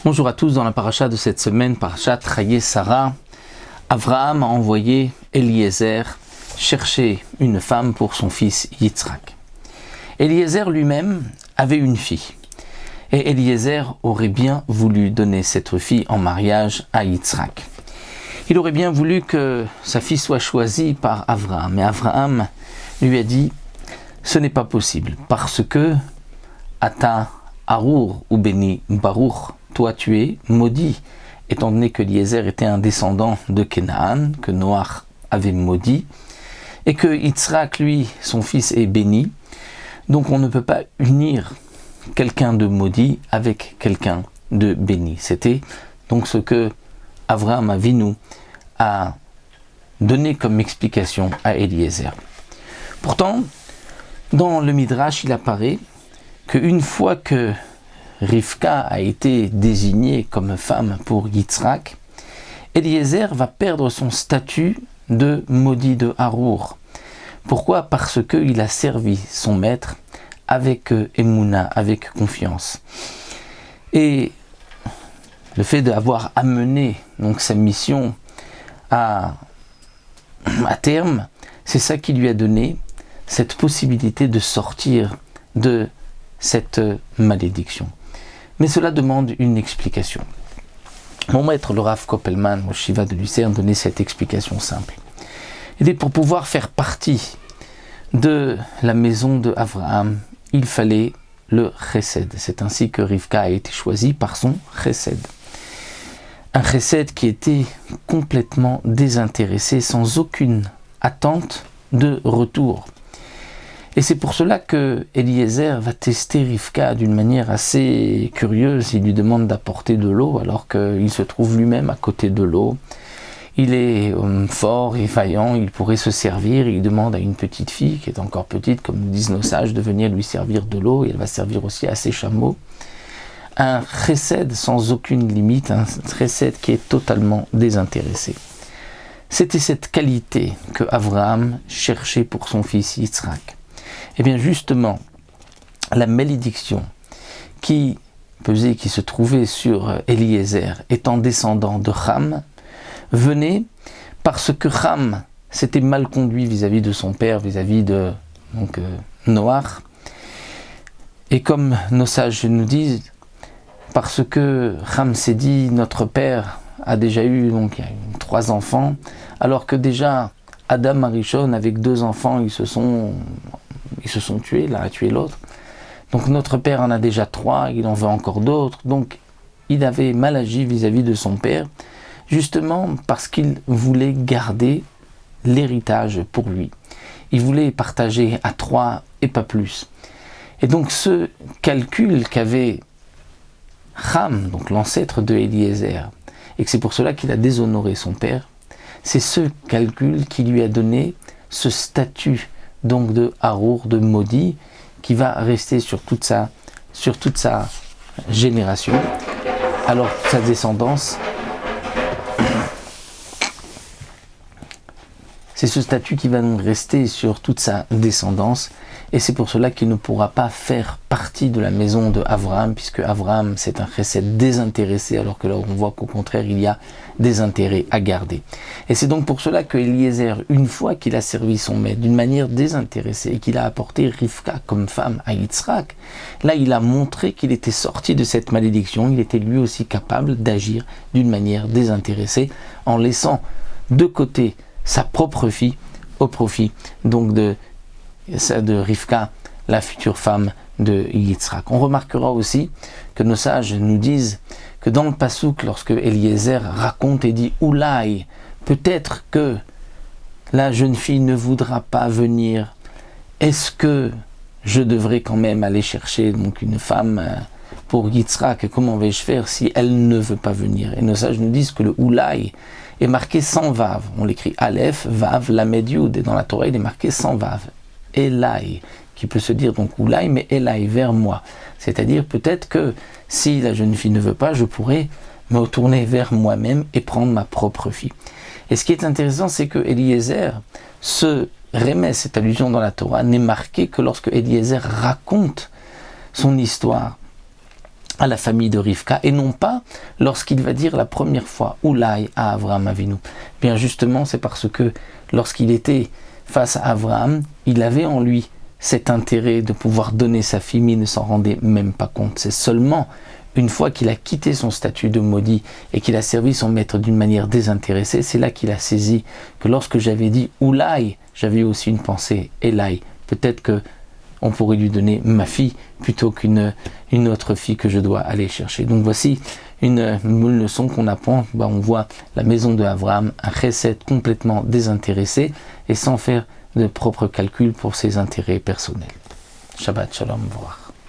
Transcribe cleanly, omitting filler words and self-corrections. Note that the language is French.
Bonjour à tous, dans la paracha de cette semaine, parachat Chayei Sarah, Abraham a envoyé Eliezer chercher une femme pour son fils Yitzhak. Eliezer lui-même avait une fille, et Eliezer aurait bien voulu donner cette fille en mariage à Yitzhak. Il aurait bien voulu que sa fille soit choisie par Abraham, mais Abraham lui a dit « ce n'est pas possible, parce que Ata Arur ou Béni Baruch, toi tu es maudit, étant donné que Eliezer était un descendant de Canaan, que Noach avait maudit, et que Yitzhak, lui, son fils, est béni. Donc on ne peut pas unir quelqu'un de maudit avec quelqu'un de béni. » C'était donc ce que Avraham Avinu a donné comme explication à Eliezer. Pourtant, dans le Midrash, il apparaît qu'une fois que Rivka a été désignée comme femme pour Yitzhak, Eliezer va perdre son statut de maudit de Harour. Pourquoi ? Parce qu'il a servi son maître avec Emouna, avec confiance. Et le fait d'avoir amené donc sa mission à terme, c'est ça qui lui a donné cette possibilité de sortir de cette malédiction. Mais cela demande une explication. Mon maître, le Rav Koppelman, au Shiva de Lucerne, donnait cette explication simple. Et pour pouvoir faire partie de la maison de Abraham, il fallait le chesed. C'est ainsi que Rivka a été choisie par son chesed. Un chesed qui était complètement désintéressé, sans aucune attente de retour. Et c'est pour cela que Eliezer va tester Rivka d'une manière assez curieuse. Il lui demande d'apporter de l'eau alors qu'il se trouve lui-même à côté de l'eau. Il est fort et vaillant, il pourrait se servir. Il demande à une petite fille, qui est encore petite, comme nous disent nos sages, de venir lui servir de l'eau. Et elle va servir aussi à ses chameaux. Un chesed sans aucune limite, un chesed qui est totalement désintéressé. C'était cette qualité que Abraham cherchait pour son fils Yitzhak. Et bien justement, la malédiction qui pesait, qui se trouvait sur Eliezer, étant descendant de Ham, venait parce que Ham s'était mal conduit vis-à-vis de son père, vis-à-vis de Noach. Et comme nos sages nous disent, parce que Ham s'est dit, notre père a déjà eu il y a 3 enfants, alors que déjà Adam Arishon, avec 2 enfants, ils se sont tués, l'un a tué l'autre. Donc notre père en a déjà 3, il en veut encore d'autres. Donc il avait mal agi vis-à-vis de son père, justement parce qu'il voulait garder l'héritage pour lui. Il voulait partager à 3 et pas plus. Et donc ce calcul qu'avait Ham, donc l'ancêtre de Eliezer, et que c'est pour cela qu'il a déshonoré son père, c'est ce calcul qui lui a donné ce statut donc de Harour, de maudit, qui va rester sur toute sa génération. Alors sa descendance, c'est ce statut qui va donc rester sur toute sa descendance, et c'est pour cela qu'il ne pourra pas faire partie de la maison de Abraham, puisque Abraham c'est un chesed désintéressé, alors que là on voit qu'au contraire il y a des intérêts à garder. Et c'est donc pour cela que Eliezer, une fois qu'il a servi son maître d'une manière désintéressée et qu'il a apporté Rivka comme femme à Yitzhak, là il a montré qu'il était sorti de cette malédiction, il était lui aussi capable d'agir d'une manière désintéressée en laissant de côté sa propre fille au profit donc de Rivka, la future femme de Yitzhak. On remarquera aussi que nos sages nous disent que dans le Passouk, lorsque Eliezer raconte et dit « Oulaï, peut-être que la jeune fille ne voudra pas venir, est-ce que je devrais quand même aller chercher donc une femme pour Yitzhak, comment vais-je faire si elle ne veut pas venir ?» Et nos sages nous disent que le « Oulaï » est marqué sans vav. On l'écrit Aleph, Vav, Lamed, Yud. Et dans la Torah, il est marqué sans vav. Elai, qui peut se dire donc Oulaï, mais Elai, vers moi. C'est-à-dire peut-être que si la jeune fille ne veut pas, je pourrais me retourner vers moi-même et prendre ma propre fille. Et ce qui est intéressant, c'est que Eliezer, ce remès, cette allusion dans la Torah, n'est marqué que lorsque Eliezer raconte son histoire à la famille de Rivka, et non pas lorsqu'il va dire la première fois Oulaï à Avraham Avinu. Bien justement, c'est parce que lorsqu'il était face à Avraham, il avait en lui cet intérêt de pouvoir donner sa fille, mais il ne s'en rendait même pas compte. C'est seulement une fois qu'il a quitté son statut de maudit et qu'il a servi son maître d'une manière désintéressée, c'est là qu'il a saisi que lorsque j'avais dit Oulaï, j'avais aussi une pensée Elaï. Peut-être que on pourrait lui donner ma fille plutôt qu'une autre fille que je dois aller chercher. Donc voici une leçon qu'on apprend. On voit la maison de Abraham, un chesed complètement désintéressé et sans faire de propres calculs pour ses intérêts personnels. Shabbat Shalom Vorach.